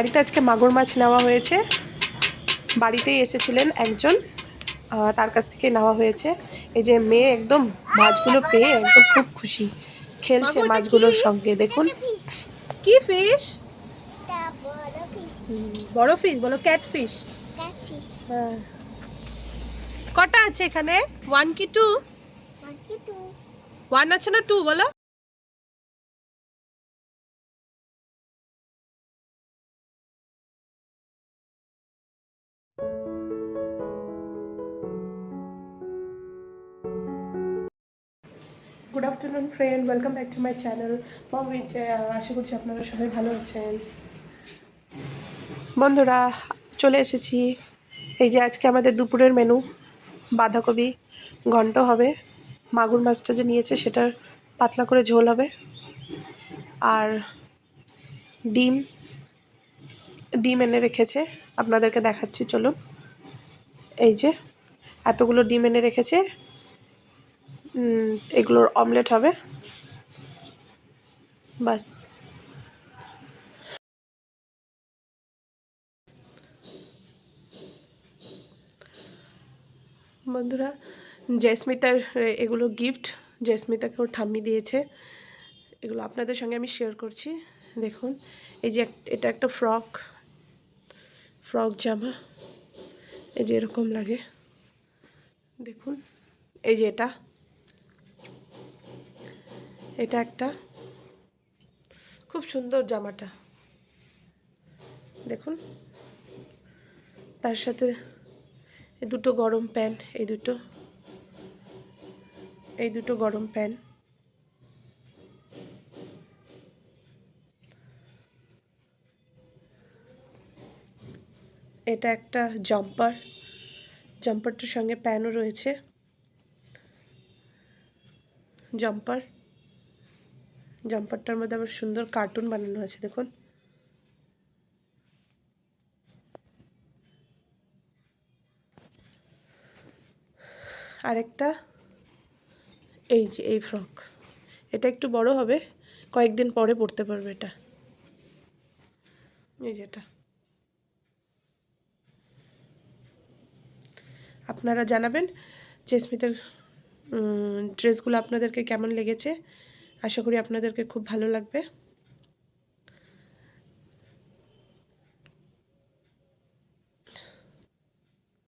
বাড়িতে আজকে মাগুর মাছ নেওয়া হয়েছে। বাড়িতেই এসেছিলেন একজন, তার কাছ থেকে নেওয়া হয়েছে। এই যে মেয়ে একদম মাছগুলো পেয়ে একদম খুব খুশি, খেলছে মাগো, এটা কি? মাছগুলোর সঙ্গে। দেখুন কি ফিশ? বড় ফিশ বলো, ক্যাট ফিশ। হ্যাঁ, কটা আছে এখানে? 1 কি 2? 1 আছে না 2 বলো? Good afternoon friend, welcome back to my channel mom with. আশা করছি আপনারা সবাই ভালো আছেন। বন্ধুরা, চলে এসেছি। এই যে আজকে আমাদের দুপুরের মেনু, বাঁধাকপি ঘন্ট হবে, মাগুর মাছটা যে নিয়েছে সেটার পাতলা করে ঝোল হবে, আর ডিম ডিম এনে রেখেছে, আপনাদেরকে দেখাচ্ছি চলুন। এই যে এতগুলো ডিম এনে রেখেছে, এগুলোর অমলেট হবে, বাস। বন্ধুরা, জয়স্মিতার এগুলো গিফট, জয়স্মিতাকে ওর ঠাম্মি দিয়েছে। এগুলো আপনাদের সঙ্গে আমি শেয়ার করছি। দেখুন, এই যে এটা একটা ফ্রক জামা, এই যে এরকম লাগে। দেখুন, এই যে এটা একটা খুব সুন্দর জামাটা, দেখুন। তার সাথে এই দুটো গরম প্যান্ট, এই দুটো গরম প্যান্ট। এটা একটা জাম্পারটার সঙ্গে প্যান্টও রয়েছে। জাম্পারটার মধ্যে আবার সুন্দর কার্টুন বানানো আছে, দেখুন। আরেকটা এই যে এই ফ্রক, এটা একটু বড় হবে, কয়েকদিন পরে পরতে পারবে এটা। এই যে এটা আপনারা জানাবেন জেসমিতার ড্রেসগুলো আপনাদেরকে কেমন লেগেছে। আশা করি আপনাদেরকে খুব ভালো লাগবে।